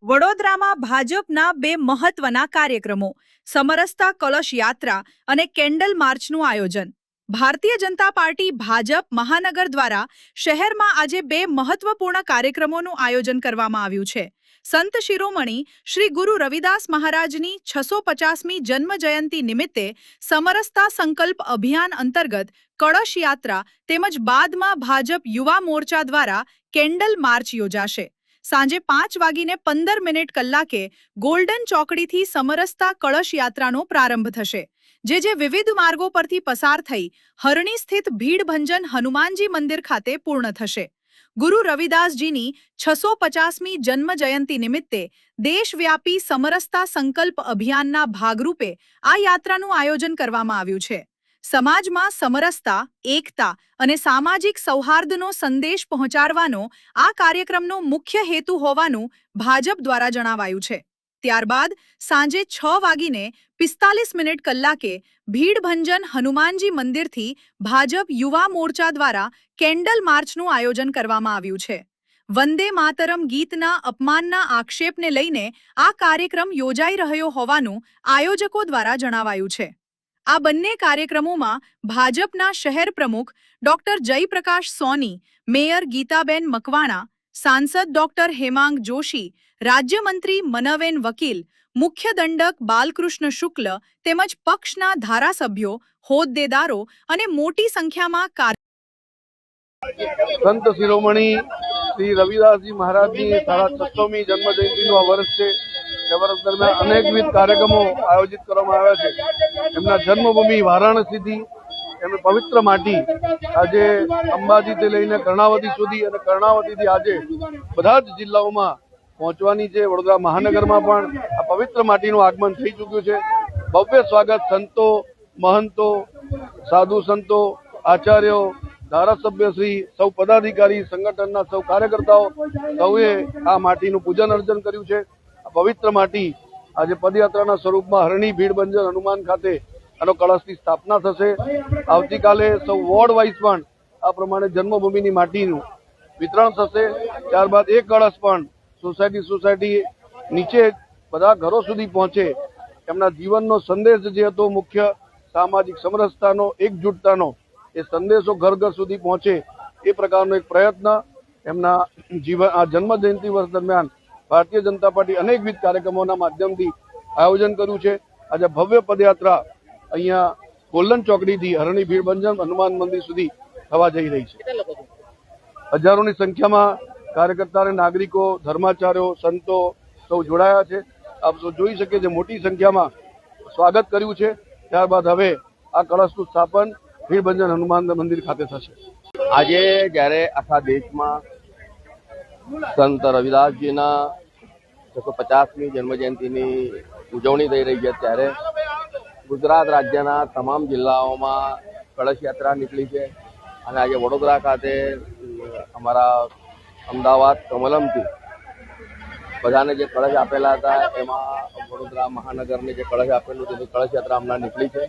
વડોદરામાં ભાજપના બે મહત્વના કાર્યક્રમો સમરસતા કળશ યાત્રા અને કેન્ડલ માર્ચનું આયોજન। ભારતીય જનતા પાર્ટી ભાજપ મહાનગર દ્વારા શહેરમાં આજે બે મહત્વપૂર્ણ કાર્યક્રમોનું આયોજન કરવામાં આવ્યું છે। સંત શિરોમણી શ્રી ગુરુ રવિદાસ મહારાજની 650મી જન્મ જયંતિ નિમિત્તે સમરસતા સંકલ્પ અભિયાન અંતર્ગત કળશ યાત્રા તેમજ બાદમાં ભાજપ યુવા મોરચા દ્વારા કેન્ડલ માર્ચ યોજાશે। સાંજે 5:15 કલાકે ગોલ્ડન ચોકડીથી સમરસતા કળશ યાત્રાનો પ્રારંભ થશે, જે વિવિધ માર્ગો પરથી પસાર થઈ હરણી સ્થિત ભીડભંજન હનુમાનજી મંદિર ખાતે પૂર્ણ થશે। ગુરુ રવિદાસજીની 650મી જન્મ જયંતિ નિમિત્તે દેશવ્યાપી સમરસતા સંકલ્પ અભિયાનના ભાગરૂપે આ યાત્રાનું આયોજન કરવામાં આવ્યું છે। સમાજમાં સમરસતા, એકતા અને સામાજિક સૌહાર્દનો સંદેશ પહોંચાડવાનો આ કાર્યક્રમનો મુખ્ય હેતુ હોવાનું ભાજપ દ્વારા જણાવાયું છે। ત્યારબાદ સાંજે 6:45 કલાકે ભીડભંજન હનુમાનજી મંદિરથી ભાજપ યુવા મોરચા દ્વારા કેન્ડલ માર્ચનું આયોજન કરવામાં આવ્યું છે। વંદે માતરમ ગીતના અપમાનના આક્ષેપને લઈને આ કાર્યક્રમ યોજાઈ રહ્યો હોવાનું આયોજકો દ્વારા જણાવાયું છે। આ બંને કાર્યક્રમોમાં ભાજપના શહેર પ્રમુખ ડોક્ટર જયપ્રકાશ સોની, મેયર ગીતાબેન મકવાણા, સાંસદ ડોક્ટર હેમાંગ જોશી, રાજ્યમંત્રી મનવેન વકીલ, મુખ્ય દંડક બાલકૃષ્ણ શુક્લ તેમજ પક્ષના ધારાસભ્યો, હોદ્દેદારો અને મોટી સંખ્યામાં સંત શિરોમણી શ્રી રવિદાસજી મહારાજની 650મી જન્મ જયંતિનું આ વર્ષ છે। એ વર્ષ દરમિયાન અનેકવિધ કાર્યક્રમો આયોજિત કરવામાં આવ્યા છે। એમના જન્મભૂમિ વારાણસીથી એમની પવિત્ર માટી આજે અંબાજીથી લઈને કર્ણાવતી સુધી અને કર્ણાવતીથી આજે બધા જ જિલ્લાઓમાં પહોંચવાની છે। વડોદરા મહાનગરમાં પણ આ પવિત્ર માટીનું આગમન થઈ ચૂક્યું છે। ભવ્ય સ્વાગત સંતો, મહંતો, સાધુ સંતો, આચાર્યો, ધારાસભ્યશ્રી, સૌ પદાધિકારી, સંગઠનના સૌ કાર્યકર્તાઓ સૌએ આ માટીનું પૂજન અર્ચન કર્યું છે। આ પવિત્ર માટી આજે પદયાત્રાના સ્વરૂપમાં હરણી ભીડભંજન હનુમાન ખાતે આનો કળશની સ્થાપના થશે। આવતીકાલે સૌ વોર્ડ વાઇઝ પણ આ પ્રમાણે જન્મભૂમિની માટીનું વિતરણ થશે। ત્યારબાદ એ કળશ પણ સોસાયટી નીચે બધા ઘરો સુધી પહોંચે, એમના જીવનનો સંદેશ જે હતો મુખ્ય સામાજિક સમરસતાનો, એકજૂટતાનો, એ સંદેશો ઘર ઘર સુધી પહોંચે એ પ્રકારનો એક પ્રયત્ન એમના આ જન્મ જયંતિ વર્ષ દરમિયાન ભારતીય જનતા પાર્ટી અનેકવિધ કાર્યક્રમોના માધ્યમથી આયોજન કર્યું છે। આજે ભવ્ય પદયાત્રા અહીંયા ગોલ્ડન ચોકડીથી હરણી ભીડભંજન હનુમાન મંદિર સુધી થવા જઈ રહી છે। હજારોની સંખ્યામાં કાર્યકર્તા અને નાગરિકો, ધર્માચાર્યો, સંતો સૌ જોડાયા છે। આપ સૌ જોઈ શકે છે મોટી સંખ્યામાં સ્વાગત કર્યું છે। ત્યારબાદ હવે આ કળશનું સ્થાપન ભીડભંજન હનુમાન મંદિર ખાતે થશે। આજે જ્યારે આખા દેશમાં સંત રવિદાસજીના 650મી જન્મજયંતિની ઉજવણી થઈ રહી છે, ત્યારે ગુજરાત રાજ્યના તમામ જિલ્લાઓમાં કળશ યાત્રા નીકળી છે અને આજે વડોદરા ખાતે અમારા અમદાવાદ કમલમથી બધાને જે કળશ આપેલા હતા એમાં વડોદરા મહાનગરને જે કળશ આપેલું તેની કળશ યાત્રા હમણાં નીકળી છે।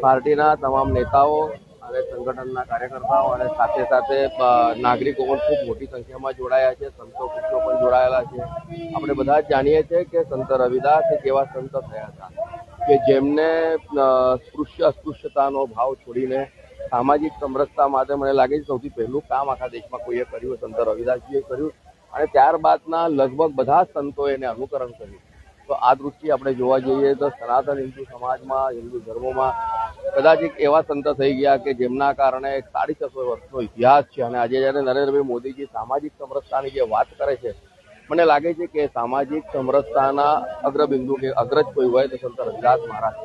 પાર્ટીના તમામ નેતાઓ અને સંગઠનના કાર્યકર્તાઓ અને સાથે સાથે નાગરિકો પણ ખૂબ મોટી સંખ્યામાં જોડાયા છે। સંતો પુત્રો પણ જોડાયેલા છે। આપણે બધા જ જાણીએ છીએ કે સંત રવિદાસ એક એવા સંત થયા હતા કે જેમને અસ્પૃશ્યતાનો ભાવ છોડીને સામાજિક સમરસતા માટે મને લાગે છે સૌથી પહેલું કામ આખા દેશમાં કોઈએ કર્યું, સંત રવિદાસજીએ કર્યું અને ત્યારબાદના લગભગ બધા જ સંતોએ એને અનુકરણ કર્યું। તો આ દૃષ્ટિએ આપણે જોવા જઈએ તો સનાતન હિન્દુ સમાજમાં, હિન્દુ ધર્મોમાં કદાચ એક એવા સંત થઈ ગયા કે જેમના કારણે 650 વર્ષનો ઇતિહાસ છે। અને આજે જ્યારે નરેન્દ્રભાઈ મોદીજી સામાજિક સમરસતાની જે વાત કરે છે, મને લાગે છે કે સામાજિક સમરસતાના અગ્રબિંદુ કે અગ્રજ કોઈ હોય તો સંત રવિદાસ મહારાજ।